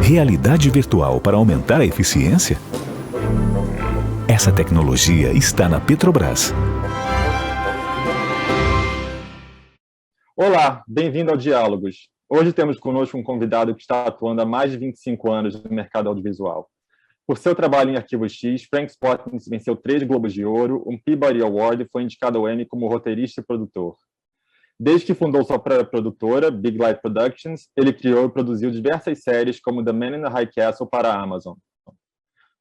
Realidade virtual para aumentar a eficiência? Essa tecnologia está na Petrobras. Olá, bem-vindo ao Diálogos. Hoje temos conosco um convidado que está atuando há mais de 25 anos no mercado audiovisual. Por seu trabalho em Arquivo X, Frank Spotnitz venceu 3 Globos de Ouro, um Peabody Award e foi indicado ao Emmy como roteirista e produtor. Desde que fundou sua própria produtora, Big Light Productions, ele criou e produziu diversas séries como The Man in the High Castle para a Amazon.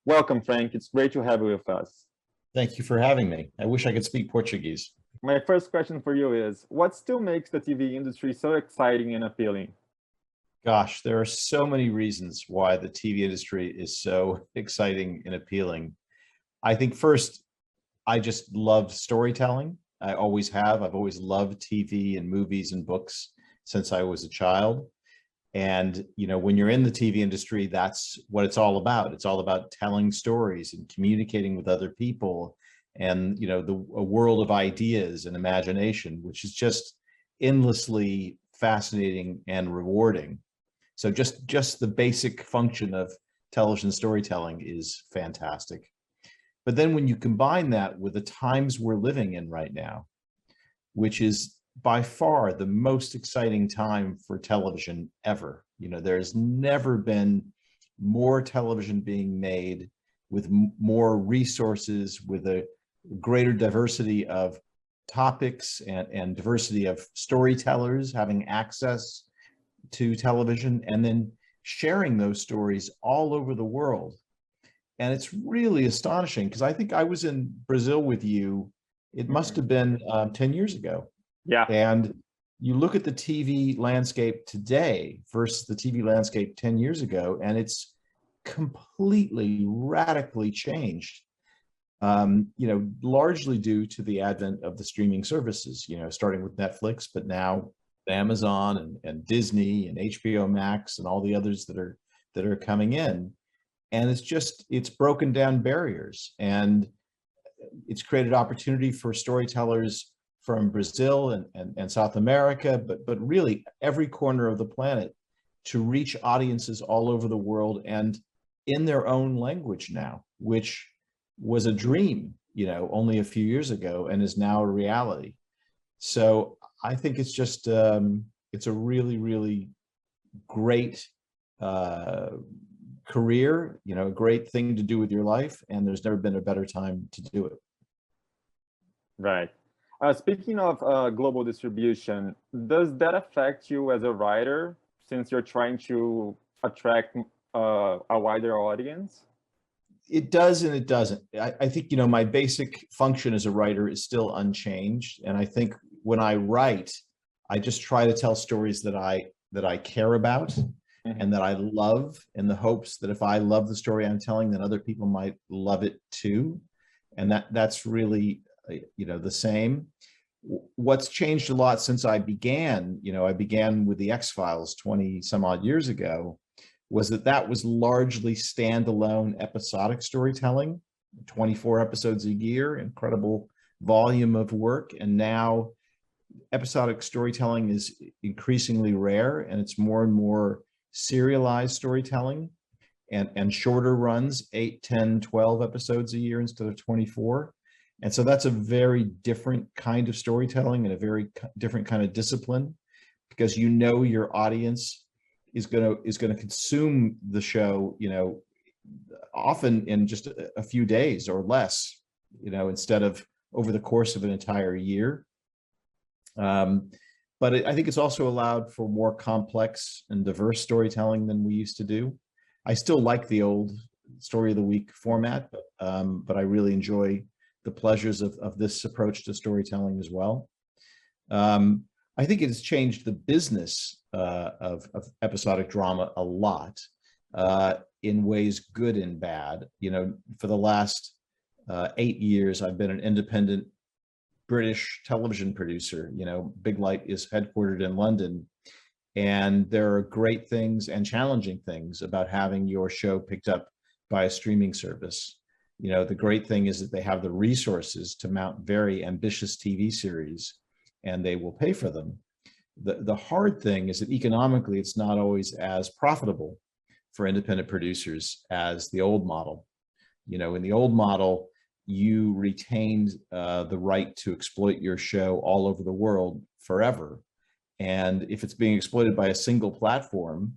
Welcome, Frank. It's great to have you with us. Thank you for having me. I wish I could speak Portuguese. My first question for you is, what still makes the TV industry so exciting and appealing? Gosh, there are so many reasons why the TV industry is so exciting and appealing. I think first, I just love storytelling. I always have. I've always loved TV and movies and books since I was a child. And, you know, when you're in the TV industry, that's what it's all about. It's all about telling stories and communicating with other people and, you know, a world of ideas and imagination, which is just endlessly fascinating and rewarding. So just the basic function of television storytelling is fantastic. But then when you combine that with the times we're living in right now, which is by far the most exciting time for television ever. You know, there's never been more television being made with more resources, with a greater diversity of topics and diversity of storytellers having access to television and then sharing those stories all over the world. And it's really astonishing because I think I was in Brazil with you. It must have been 10 years ago. Yeah. And you look at the TV landscape today versus the TV landscape 10 years ago, and it's completely radically changed, you know, largely due to the advent of the streaming services, you know, starting with Netflix, but now Amazon and Disney and HBO Max and all the others that are coming in. And it's broken down barriers, and it's created opportunity for storytellers from Brazil and South America, but really every corner of the planet to reach audiences all over the world and in their own language now, which was a dream, you know, only a few years ago and is now a reality. So I think it's just, it's a really, really great career, you know, a great thing to do with your life, and there's never been a better time to do it. Right. Speaking of global distribution, does that affect you as a writer since you're trying to attract a wider audience? It does and it doesn't. I think, you know, my basic function as a writer is still unchanged. And I think when I write, I just try to tell stories that I care about and that I love, in the hopes that if I love the story I'm telling, then other people might love it too. And that's really, you know, the same. What's changed a lot since I began, you know, I began with the X-Files 20 some odd years ago, was that was largely standalone episodic storytelling, 24 episodes a year, incredible volume of work. And now episodic storytelling is increasingly rare, and it's more and more serialized storytelling and shorter runs, 8, 10, 12 episodes a year instead of 24. And so that's a very different kind of storytelling and a very different kind of discipline, because you know your audience is going to consume the show, you know, often in just a few days or less, you know, instead of over the course of an entire year. But I think it's also allowed for more complex and diverse storytelling than we used to do. I still like the old story of the week format, but I really enjoy the pleasures of this approach to storytelling as well. I think it has changed the business of episodic drama a lot, in ways good and bad. You know, for the last 8 years, I've been an independent British television producer. You know, Big Light is headquartered in London, and there are great things and challenging things about having your show picked up by a streaming service. You know, the great thing is that they have the resources to mount very ambitious TV series, and they will pay for them. The hard thing is that economically, it's not always as profitable for independent producers as the old model. You know, in the old model, you retained the right to exploit your show all over the world forever. And if it's being exploited by a single platform,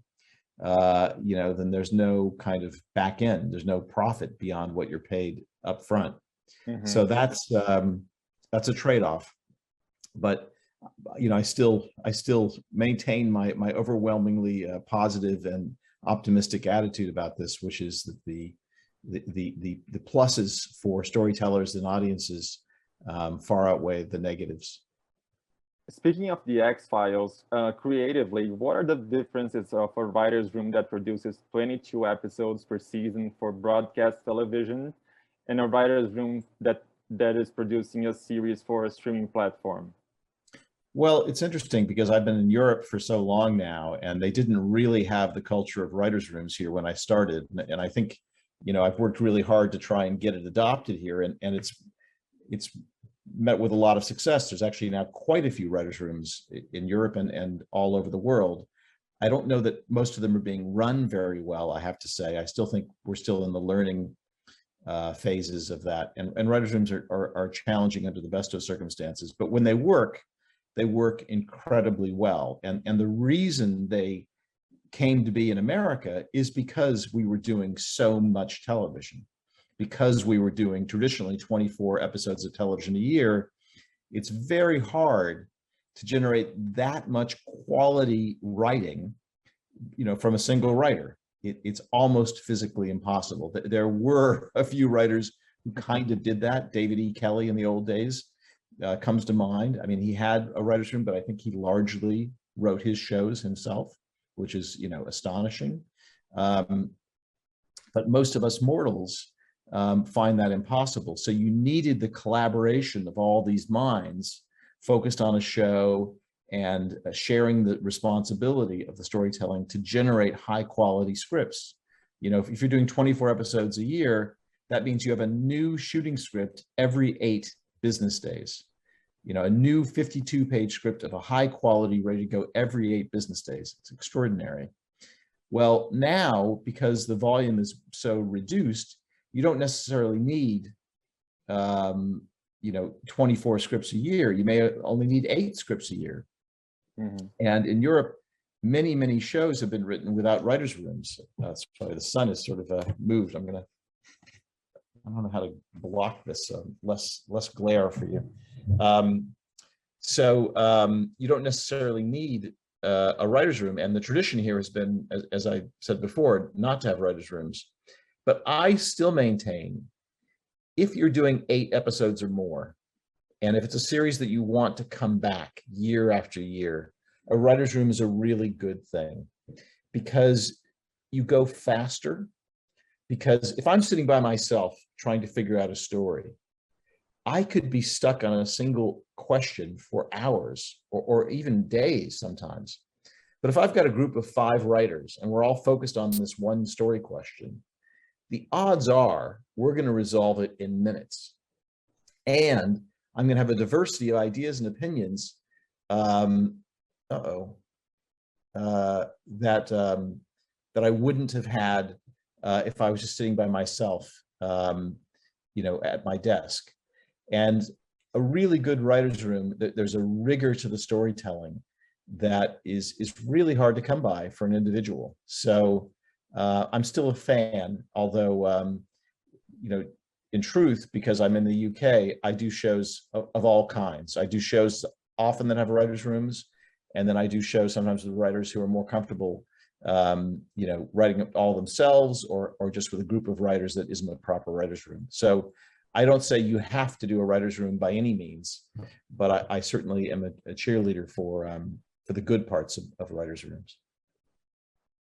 you know, then there's no kind of back end, there's no profit beyond what you're paid up front. Mm-hmm. So that's a trade-off. But you know, I still maintain my overwhelmingly positive and optimistic attitude about this, which is that the pluses for storytellers and audiences far outweigh the negatives. Speaking of the X-Files, creatively, what are the differences of a writer's room that produces 22 episodes per season for broadcast television and a writer's room that is producing a series for a streaming platform? Well, it's interesting because I've been in Europe for so long now, and they didn't really have the culture of writers' rooms here when I started. And I think, you know, I've worked really hard to try and get it adopted here, and it's met with a lot of success. There's actually now quite a few writers' rooms in Europe and all over the world. I don't know that most of them are being run very well, I have to say. I still think we're still in the learning phases of that. And writers' rooms are challenging under the best of circumstances. But when they work incredibly well. And the reason they came to be in America is because we were doing so much television. Because we were doing traditionally 24 episodes of television a year, it's very hard to generate that much quality writing, you know, from a single writer. It's almost physically impossible. There were a few writers who kind of did that. David E. Kelley in the old days comes to mind. I mean, he had a writer's room, but I think he largely wrote his shows himself, which is, you know, astonishing. But most of us mortals find that impossible. So you needed the collaboration of all these minds focused on a show and sharing the responsibility of the storytelling to generate high quality scripts. You know, if you're doing 24 episodes a year, that means you have a new shooting script every 8 business days. You know, a new 52-page script of a high quality ready to go every 8 business days. It's extraordinary. Well, now, because the volume is so reduced, you don't necessarily need, you know, 24 scripts a year. You may only need 8 scripts a year. Mm-hmm. And in Europe, many, many shows have been written without writers' rooms. Sorry, the sun is sort of moved. I don't know how to block this, less glare for you. You don't necessarily need a writer's room. And the tradition here has been, as I said before, not to have writer's rooms. But I still maintain, if you're doing 8 episodes or more, and if it's a series that you want to come back year after year, a writer's room is a really good thing because you go faster. Because if I'm sitting by myself trying to figure out a story, I could be stuck on a single question for hours or even days sometimes. But if I've got a group of 5 writers and we're all focused on this one story question, the odds are we're going to resolve it in minutes. And I'm going to have a diversity of ideas and opinions that I wouldn't have had if I was just sitting by myself, you know, at my desk. And a really good writer's room, there's a rigor to the storytelling that is really hard to come by for an individual. So I'm still a fan, although, you know, in truth, because I'm in the UK, I do shows of all kinds. I do shows often that have writers' rooms, and then I do shows sometimes with writers who are more comfortable, you know, writing it all themselves or just with a group of writers that isn't a proper writer's room. So I don't say you have to do a writer's room by any means, but I certainly am a cheerleader for the good parts of writers' rooms.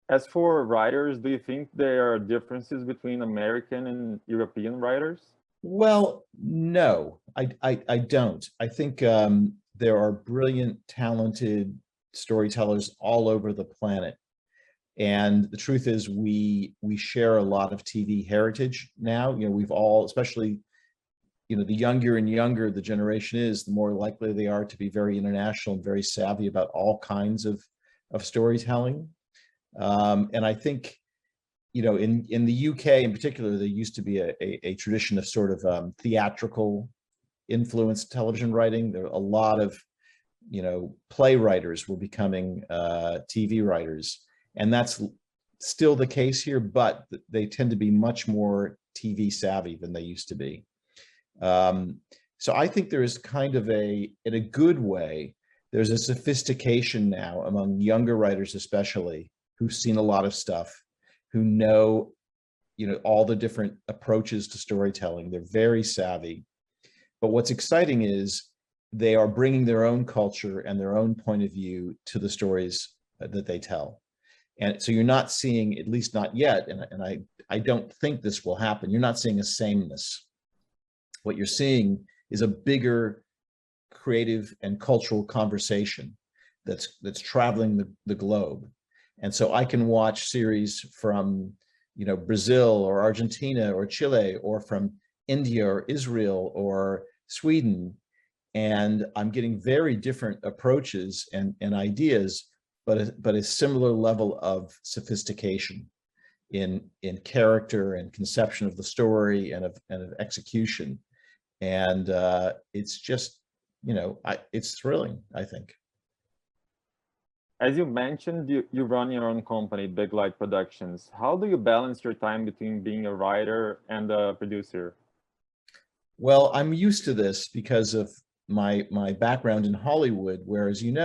As for writers, do you think there are differences between American and European writers? Well, no, I don't. I think there are brilliant, talented storytellers all over the planet. And the truth is we share a lot of TV heritage now. You know, we've all, especially, you know, the younger and younger the generation is, the more likely they are to be very international and very savvy about all kinds of storytelling. And I think in the UK in particular, there used to be a tradition of sort of theatrical influenced television writing. There are a lot of, playwriters were becoming TV writers, and that's still the case here, but they tend to be much more TV savvy than they used to be. So I think there is kind of in a good way, there's a sophistication now among younger writers, especially, who've seen a lot of stuff, who know, all the different approaches to storytelling. They're very savvy. But what's exciting is they are bringing their own culture and their own point of view to the stories that they tell. And so you're not seeing, at least not yet, and I don't think this will happen, you're not seeing a sameness. What you're seeing is a bigger creative and cultural conversation that's traveling the globe. And so I can watch series from, Brazil or Argentina or Chile, or from India or Israel or Sweden, and I'm getting very different approaches and ideas, but a similar level of sophistication in character and conception of the story and of execution. And it's just, it's thrilling, I think. As you mentioned, you run your own company, Big Light Productions. How do you balance your time between being a writer and a producer? Well, I'm used to this because of my background in Hollywood, where, as in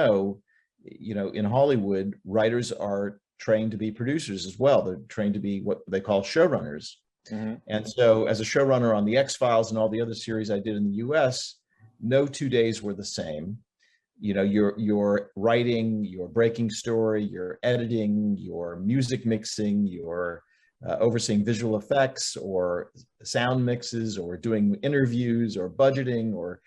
Hollywood, writers are trained to be producers as well. They're trained to be what they call showrunners. Mm-hmm. And so as a showrunner on the X-Files and all the other series I did in the US, no 2 days were the same. You're writing, you're breaking story, you're editing, you're music mixing, you're overseeing visual effects or sound mixes, or doing interviews, or budgeting, or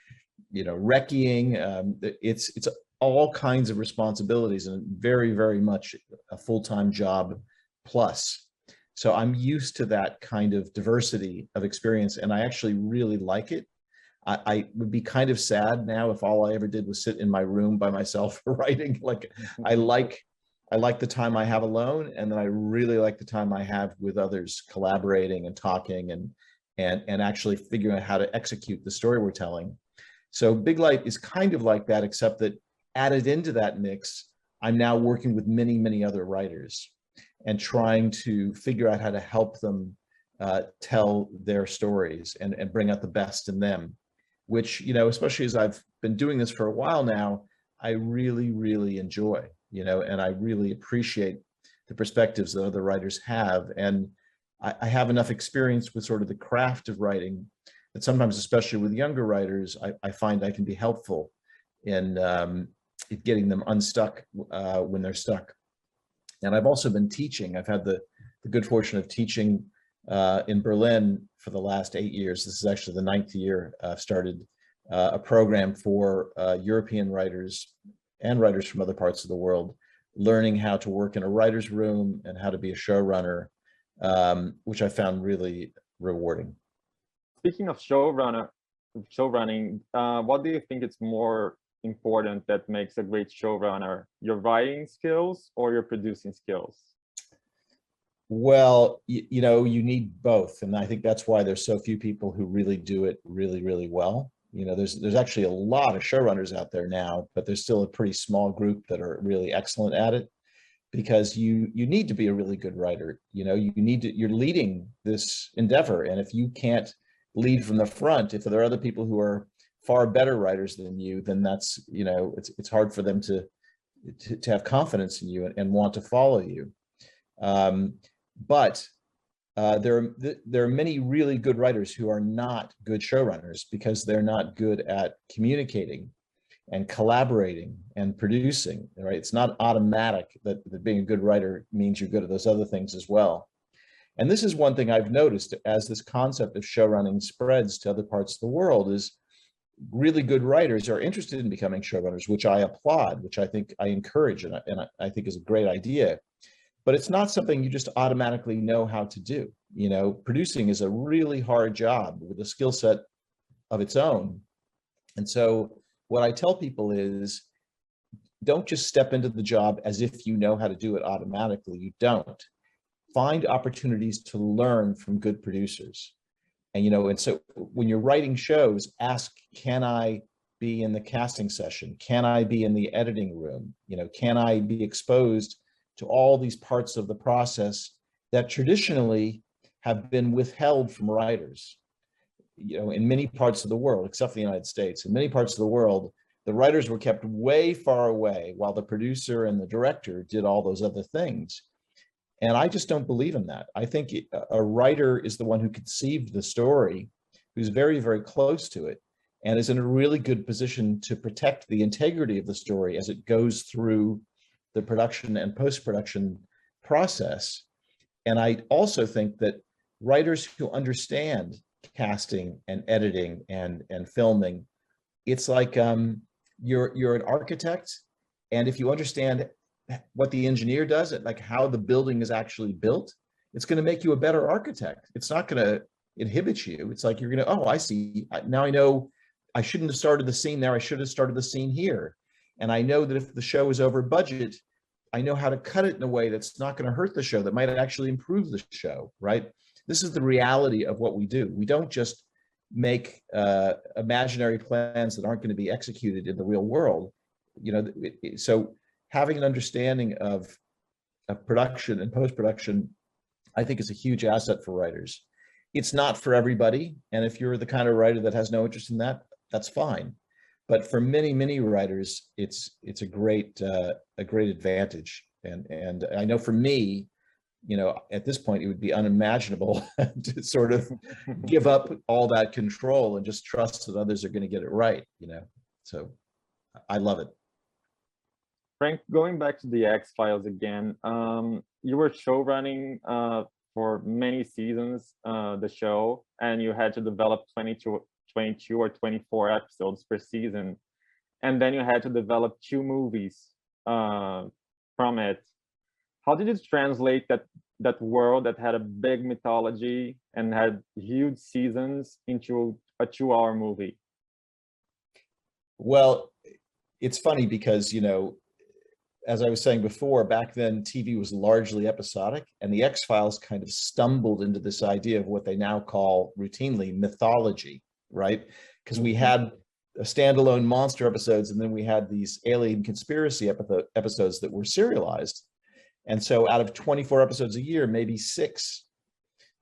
recceing. It's all kinds of responsibilities, and very, very much a full-time job plus. So I'm used to that kind of diversity of experience, and I actually really like it. I would be kind of sad now if all I ever did was sit in my room by myself writing. Like, I like the time I have alone, and then I really like the time I have with others, collaborating and talking and actually figuring out how to execute the story we're telling. So Big Light is kind of like that, except that added into that mix, I'm now working with many, many other writers and trying to figure out how to help them tell their stories and bring out the best in them, which, especially as I've been doing this for a while now, I really, really enjoy, and I really appreciate the perspectives that other writers have. And I have enough experience with sort of the craft of writing that sometimes, especially with younger writers, I find I can be helpful in getting them unstuck when they're stuck. And I've also been teaching. I've had the good fortune of teaching in Berlin for the last 8 years. This is actually the 9th year I've started a program for European writers and writers from other parts of the world, learning how to work in a writer's room and how to be a showrunner, which I found really rewarding. Speaking of showrunning, what do you think is more important that makes a great showrunner? Your writing skills or your producing skills? Well, you need both. And I think that's why there's so few people who really do it really, really well. There's actually a lot of showrunners out there now, but there's still a pretty small group that are really excellent at it, because you need to be a really good writer. You're leading this endeavor. And if you can't lead from the front, if there are other people who are far better writers than you, then that's, it's hard for them to have confidence in you and want to follow you. But there are many really good writers who are not good showrunners because they're not good at communicating and collaborating and producing, right? It's not automatic that being a good writer means you're good at those other things as well. And this is one thing I've noticed as this concept of showrunning spreads to other parts of the world, is really good writers are interested in becoming showrunners, which I applaud, which I think I encourage, and I think is a great idea. But it's not something you just automatically know how to do. Producing is a really hard job with a skill set of its own. And so what I tell people is, don't just step into the job as if you know how to do it automatically. You don't. find opportunities to learn from good producers. And so when you're writing shows, ask, can I be in the casting session? Can I be in the editing room? Can I be exposed to all these parts of the process that traditionally have been withheld from writers? In many parts of the world, except for the United States, in many parts of the world, the writers were kept way far away while the producer and the director did all those other things. And I just don't believe in that. I think a writer is the one who conceived the story, who's very, very close to it, and is in a really good position to protect the integrity of the story as it goes through the production and post-production process. And I also think that writers who understand casting and editing and filming, it's like you're an architect, and if you understand what the engineer does, like how the building is actually built, it's going to make you a better architect. It's not going to inhibit you. It's like you're going to, oh, I see. Now I know I shouldn't have started the scene there. I should have started the scene here. And I know that if the show is over budget, I know how to cut it in a way that's not going to hurt the show, that might actually improve the show, right? This is the reality of what we do. We don't just make imaginary plans that aren't going to be executed in the real world. So having an understanding of production and post-production, I think, is a huge asset for writers. It's not for everybody. And if you're the kind of writer that has no interest in that, that's fine. But for many, many writers, it's a great advantage. And I know for me, at this point, it would be unimaginable to sort of give up all that control and just trust that others are going to get it right, So I love it. Frank, going back to the X-Files again, you were show running for many seasons, the show, and you had to develop 22 or 24 episodes per season. And then you had to develop 2 movies from it. How did you translate that world that had a big mythology and had huge seasons into a 2-hour movie? Well, it's funny because, as I was saying before, back then TV was largely episodic, and the X-Files kind of stumbled into this idea of what they now call routinely mythology, right? Because we had standalone monster episodes, and then we had these alien conspiracy episodes that were serialized. And so out of 24 episodes a year, maybe 6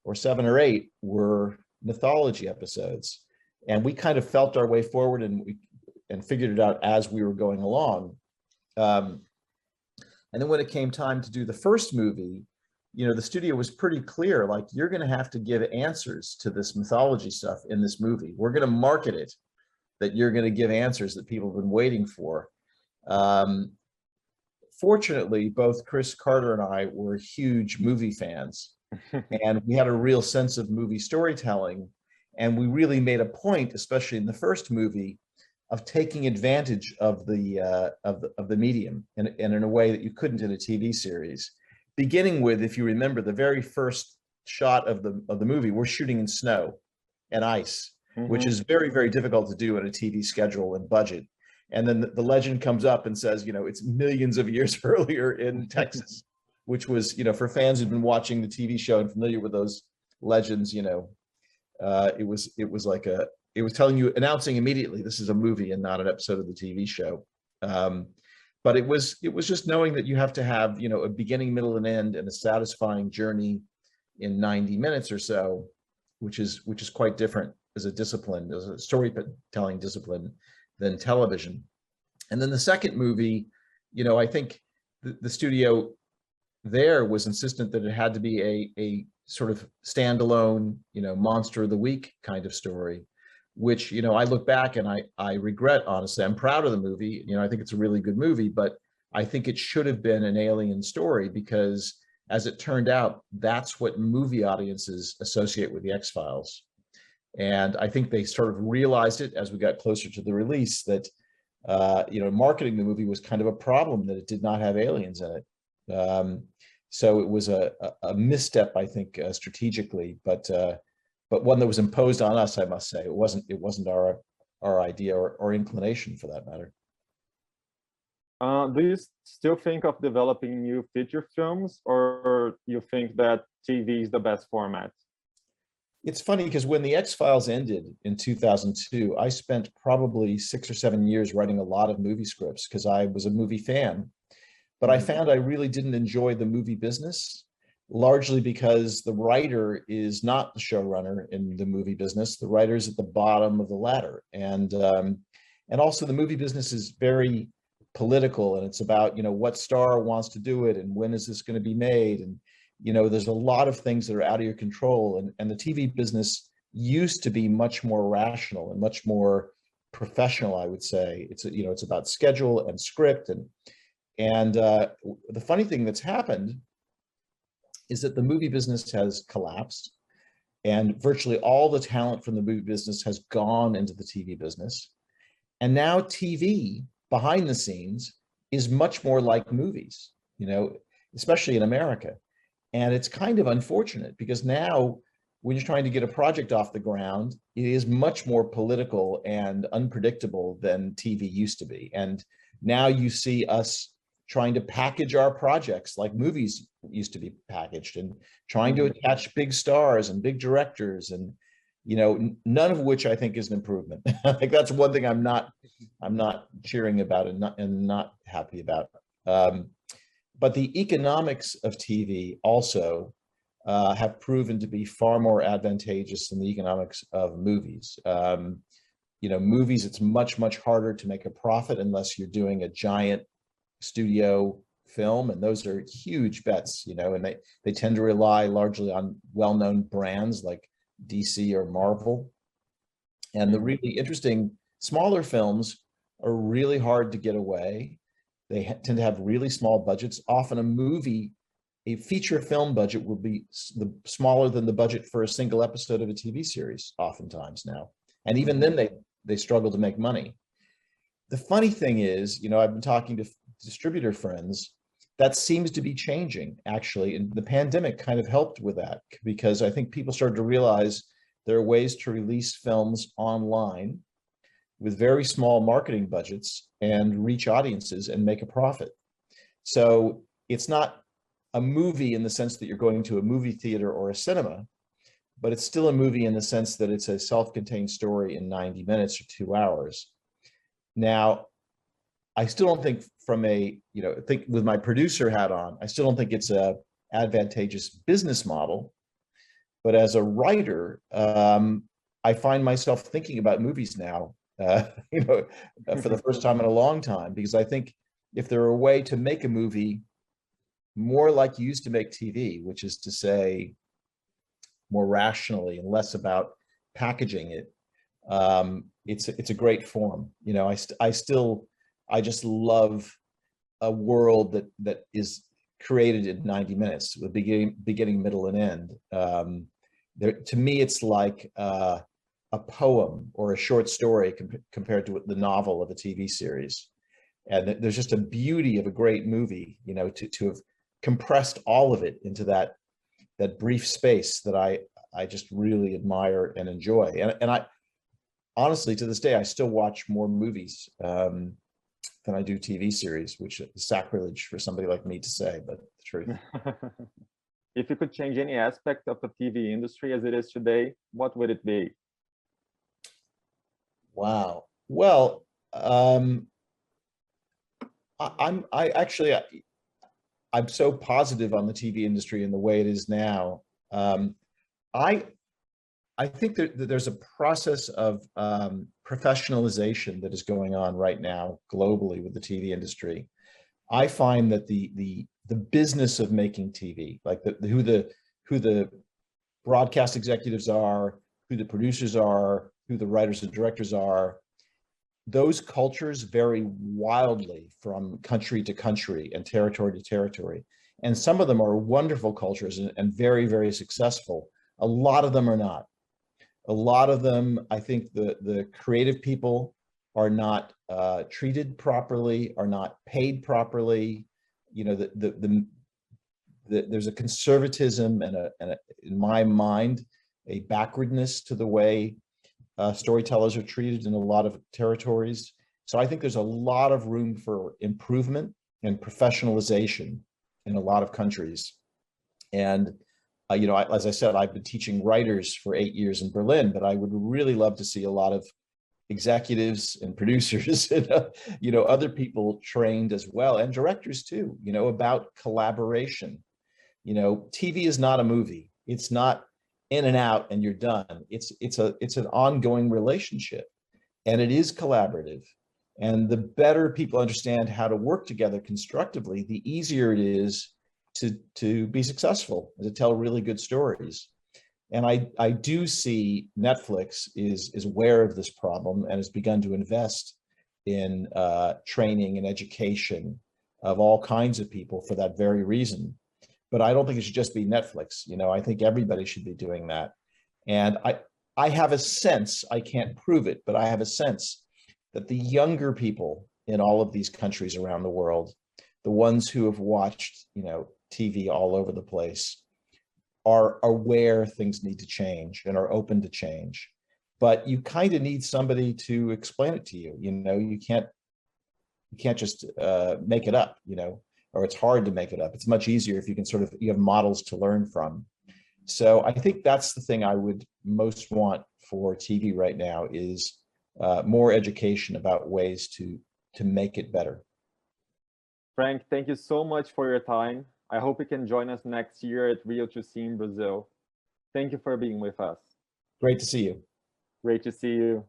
or 7 or 8 were mythology episodes. And we kind of felt our way forward and figured it out as we were going along. And then when it came time to do the first movie, the studio was pretty clear, like, you're going to have to give answers to this mythology stuff in this movie. We're going to market it that you're going to give answers that people have been waiting for. Fortunately, both Chris Carter and I were huge movie fans, and we had a real sense of movie storytelling. And we really made a point, especially in the first movie, of taking advantage of the medium and in a way that you couldn't in a TV series. Beginning with, if you remember, the very first shot of the movie, we're shooting in snow and ice, which is very, very difficult to do in a TV schedule and budget. And then the legend comes up and says, it's millions of years earlier in Texas, which was, for fans who've been watching the TV show and familiar with those legends, it was like it was telling you, announcing immediately, this is a movie and not an episode of the TV show. But it was just knowing that you have to have, a beginning, middle, and end, and a satisfying journey in 90 minutes or so, which is quite different as a discipline, as a storytelling discipline, than television. And then the second movie, I think the studio there was insistent that it had to be a sort of standalone, monster of the week kind of story, which, I look back and I regret, honestly. I'm proud of the movie. I think it's a really good movie, but I think it should have been an alien story, because as it turned out, that's what movie audiences associate with the X-Files. And I think they sort of realized it as we got closer to the release that, marketing the movie was kind of a problem, that it did not have aliens in it. So it was a misstep, I think, strategically, but one that was imposed on us, I must say. It wasn't our idea or inclination, for that matter. Do you still think of developing new feature films, or you think that TV is the best format? It's funny because when the X-Files ended in 2002, I spent probably 6 or 7 years writing a lot of movie scripts because I was a movie fan. But I found I really didn't enjoy the movie business, largely because the writer is not the showrunner in the movie business. The writer's at the bottom of the ladder. And also the movie business is very political, and it's about, what star wants to do it and when is this going to be made. And, there's a lot of things that are out of your control. And the TV business used to be much more rational and much more professional, I would say. It's about schedule and script. And the funny thing that's happened is that the movie business has collapsed, and virtually all the talent from the movie business has gone into the TV business. And now TV behind the scenes is much more like movies, especially in America. And it's kind of unfortunate because now when you're trying to get a project off the ground, it is much more political and unpredictable than TV used to be. And now you see us trying to package our projects like movies used to be packaged, and trying to attach big stars and big directors, and none of which I think is an improvement. Like that's one thing I'm not cheering about and not happy about. But the economics of TV also have proven to be far more advantageous than the economics of movies. Movies, it's much harder to make a profit unless you're doing a giant studio film, and those are huge bets, and they tend to rely largely on well-known brands like DC or Marvel. And the really interesting smaller films are really hard to get away. They tend to have really small budgets. Often a feature film budget will be smaller than the budget for a single episode of a TV series oftentimes now. And even then they struggle to make money. The funny thing is, I've been talking to distributor friends, that seems to be changing actually. And the pandemic kind of helped with that, because I think people started to realize there are ways to release films online with very small marketing budgets and reach audiences and make a profit. So it's not a movie in the sense that you're going to a movie theater or a cinema, but it's still a movie in the sense that it's a self-contained story in 90 minutes or 2 hours. Now, I still don't think think with my producer hat on, I still don't think it's a advantageous business model. But as a writer, I find myself thinking about movies now, for the first time in a long time, because I think if there were a way to make a movie more like you used to make TV, which is to say more rationally and less about packaging it, it's a great form. I just love a world that is created in 90 minutes with beginning, middle, and end. To me, it's like a poem or a short story compared to the novel of a TV series. And there's just a beauty of a great movie, to have compressed all of it into that brief space that I just really admire and enjoy. And I honestly, to this day, I still watch more movies than I do TV series, which is sacrilege for somebody like me to say, but the truth. If you could change any aspect of the TV industry as it is today, what would it be? Wow. Well, I'm so positive on the TV industry and the way it is now. I think that there's a process of professionalization that is going on right now globally with the TV industry. I find that the business of making TV, like who the broadcast executives are, who the producers are, who the writers and directors are, those cultures vary wildly from country to country and territory to territory. And some of them are wonderful cultures and very, very successful. A lot of them are not. A lot of them, I think the creative people are not treated properly, are not paid properly. There's a conservatism and in my mind, a backwardness to the way storytellers are treated in a lot of territories. So I think there's a lot of room for improvement and professionalization in a lot of countries. And, as I said, I've been teaching writers for 8 years in Berlin, but I would really love to see a lot of executives and producers and, other people trained as well, and directors too, about collaboration. TV is not a movie. It's not in and out and you're done. It's an ongoing relationship, and it is collaborative. And the better people understand how to work together constructively, the easier it is to be successful and to tell really good stories. And I do see Netflix is aware of this problem and has begun to invest in training and education of all kinds of people for that very reason. But I don't think it should just be Netflix. I think everybody should be doing that. And I have a sense, I can't prove it, but I have a sense that the younger people in all of these countries around the world, the ones who have watched, TV all over the place, are aware things need to change and are open to change. But you kind of need somebody to explain it to you. You can't just make it up, or it's hard to make it up. It's much easier if you can you have models to learn from. So I think that's the thing I would most want for TV right now is more education about ways to make it better. Frank, thank you so much for your time. I hope you can join us next year at Rio 2C in Brazil. Thank you for being with us. Great to see you. Great to see you.